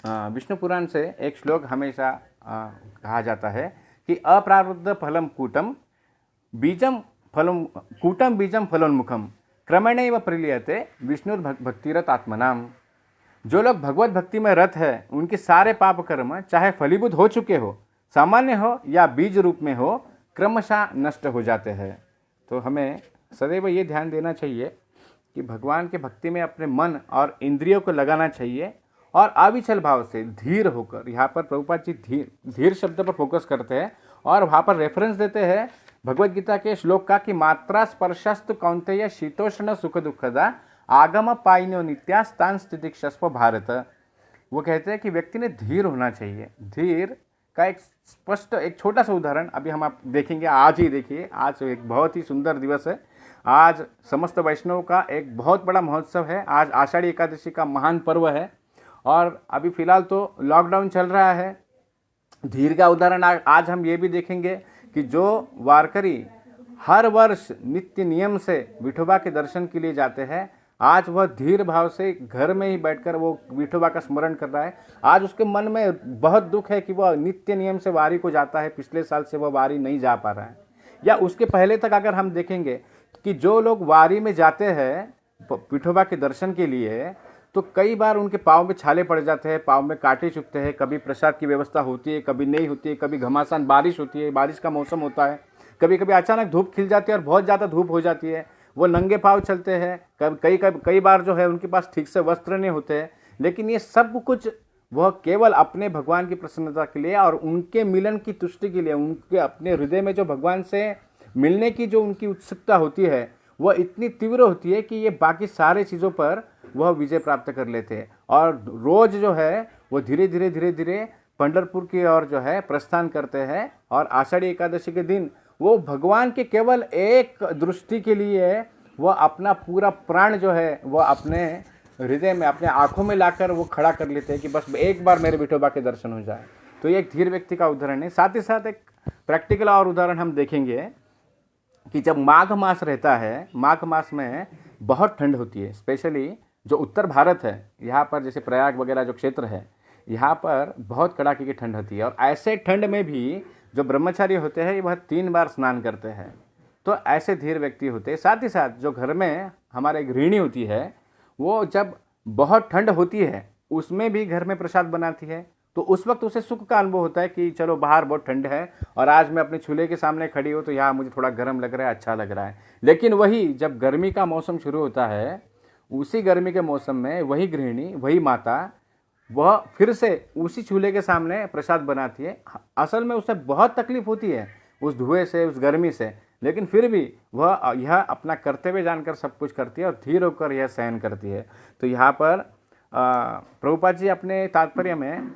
विष्णु पुराण से एक श्लोक हमेशा कहा जाता है कि अप्रारब्ध फलम कूटम बीजम फलोन्मुखम क्रमेणैव प्रलीयते विष्णुर्भक्तिरत आत्मनाम। जो लोग भगवत भक्ति में रत है उनके सारे पाप कर्म चाहे फलीभूत हो चुके हो, सामान्य हो या बीज रूप में हो, क्रमशः नष्ट हो जाते हैं। तो हमें सदैव ये ध्यान देना चाहिए कि भगवान के भक्ति में अपने मन और इंद्रियों को लगाना चाहिए और अविचल भाव से धीर होकर, यहाँ पर प्रभुपाद जी धीर शब्द पर फोकस करते हैं और वहाँ पर रेफरेंस देते हैं भगवत गीता के श्लोक का कि मात्रा स्पर्शस्तु कौन्तेय शीतोष्ण सुख दुखदा आगम पाइनो नित्या स्थान स्थितिक्षस्व भारत। वो कहते हैं कि व्यक्ति ने धीर होना चाहिए। धीर का एक स्पष्ट एक छोटा सा उदाहरण अभी हम आप देखेंगे। आज ही देखिए, आज एक बहुत ही सुंदर दिवस है। आज समस्त वैष्णव का एक बहुत बड़ा महोत्सव है। आज आषाढ़ी एकादशी का महान पर्व है और अभी फिलहाल तो लॉकडाउन चल रहा है। धीर का उदाहरण आज हम ये भी देखेंगे कि जो वारकरी हर वर्ष नित्य नियम से विठोबा के दर्शन के लिए जाते हैं, आज वह धीर भाव से घर में ही बैठकर वो विठोबा का स्मरण कर रहा है। आज उसके मन में बहुत दुख है कि वह नित्य नियम से वारी को जाता है, पिछले साल से वह वारी नहीं जा पा रहा है। या उसके पहले तक अगर हम देखेंगे कि जो लोग वारी में जाते हैं विठोबा के दर्शन के लिए, तो कई बार उनके पाँव में छाले पड़ जाते हैं, पाँव में कांटे चुभते हैं, कभी प्रसाद की व्यवस्था होती है, कभी नहीं होती है, कभी घमासान बारिश होती है, बारिश का मौसम होता है, कभी कभी अचानक धूप खिल जाती है और बहुत ज़्यादा धूप हो जाती है। वो नंगे पाँव चलते हैं, कई बार जो है उनके पास ठीक से वस्त्र नहीं होते हैं। लेकिन ये सब कुछ वह केवल अपने भगवान की प्रसन्नता के लिए और उनके मिलन की तुष्टि के लिए, उनके अपने हृदय में जो भगवान से मिलने की जो उनकी उत्सुकता होती है वह इतनी तीव्र होती है कि ये बाकी सारे चीज़ों पर वह विजय प्राप्त कर लेते हैं। और रोज जो है वो धीरे धीरे पंढरपुर की ओर जो है प्रस्थान करते हैं और आषाढ़ी एकादशी के दिन वो भगवान के केवल एक दृष्टि के लिए वह अपना पूरा प्राण जो है वह अपने हृदय में, अपने आंखों में लाकर वो खड़ा कर लेते हैं कि बस एक बार मेरे विठोबा के दर्शन हो जाए। तो ये एक धीर व्यक्ति का उदाहरण है। साथ ही साथ एक प्रैक्टिकल और उदाहरण हम देखेंगे कि जब माघ मास रहता है, माघ मास में बहुत ठंड होती है। स्पेशली जो उत्तर भारत है, यहाँ पर जैसे प्रयाग वगैरह जो क्षेत्र है, यहाँ पर बहुत कड़ाके की ठंड होती है। और ऐसे ठंड में भी जो ब्रह्मचारी होते हैं वह 3 बार स्नान करते हैं। तो ऐसे धीर व्यक्ति होते हैं। साथ ही साथ जो घर में हमारे गृहिणी होती है, वो जब बहुत ठंड होती है उसमें भी घर में प्रसाद बनाती है, तो उस वक्त उसे सुख का अनुभव होता है कि चलो बाहर बहुत ठंड है और आज मैं अपने चूल्हे के सामने खड़ी हूँ तो यहाँ मुझे थोड़ा गर्म लग रहा है, अच्छा लग रहा है। लेकिन वही जब गर्मी का मौसम शुरू होता है, उसी गर्मी के मौसम में वही गृहिणी, वही माता, वह फिर से उसी चूल्हे के सामने प्रसाद बनाती है। असल में उसे बहुत तकलीफ होती है उस धुएं से, उस गर्मी से, लेकिन फिर भी वह यह अपना कर्तव्य जानकर सब कुछ करती है और धीर होकर यह सहन करती है। तो यहाँ पर प्रभुपाद जी अपने तात्पर्य में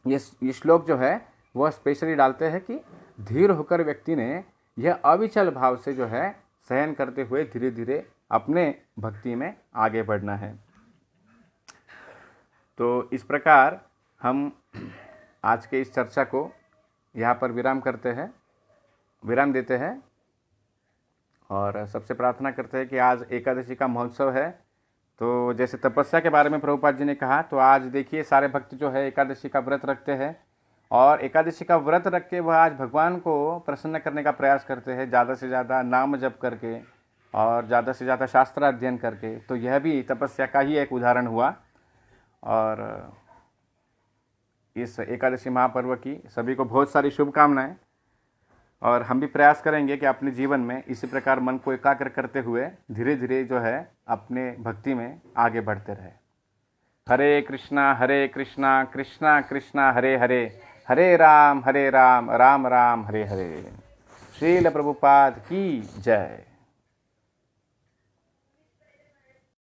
ये श्लोक जो है वह स्पेशली डालते हैं कि धीर होकर व्यक्ति ने यह अविचल भाव से जो है सहन करते हुए धीरे धीरे अपने भक्ति में आगे बढ़ना है। तो इस प्रकार हम आज के इस चर्चा को यहाँ पर विराम देते हैं और सबसे प्रार्थना करते हैं कि आज एकादशी का महोत्सव है। तो जैसे तपस्या के बारे में प्रभुपाद जी ने कहा, तो आज देखिए सारे भक्त जो है एकादशी का व्रत रखते हैं और एकादशी का व्रत रख के वह आज भगवान को प्रसन्न करने का प्रयास करते हैं, ज़्यादा से ज़्यादा नाम जप करके और ज़्यादा से ज़्यादा शास्त्र अध्ययन करके। तो यह भी तपस्या का ही एक उदाहरण हुआ। और इस एकादशी महापर्व की सभी को बहुत सारी शुभकामनाएं। और हम भी प्रयास करेंगे कि अपने जीवन में इसी प्रकार मन को एकाग्र करते हुए धीरे धीरे जो है अपने भक्ति में आगे बढ़ते रहे। हरे कृष्णा कृष्णा कृष्णा हरे हरे, हरे राम राम राम हरे हरे। श्रील प्रभुपाद की जय।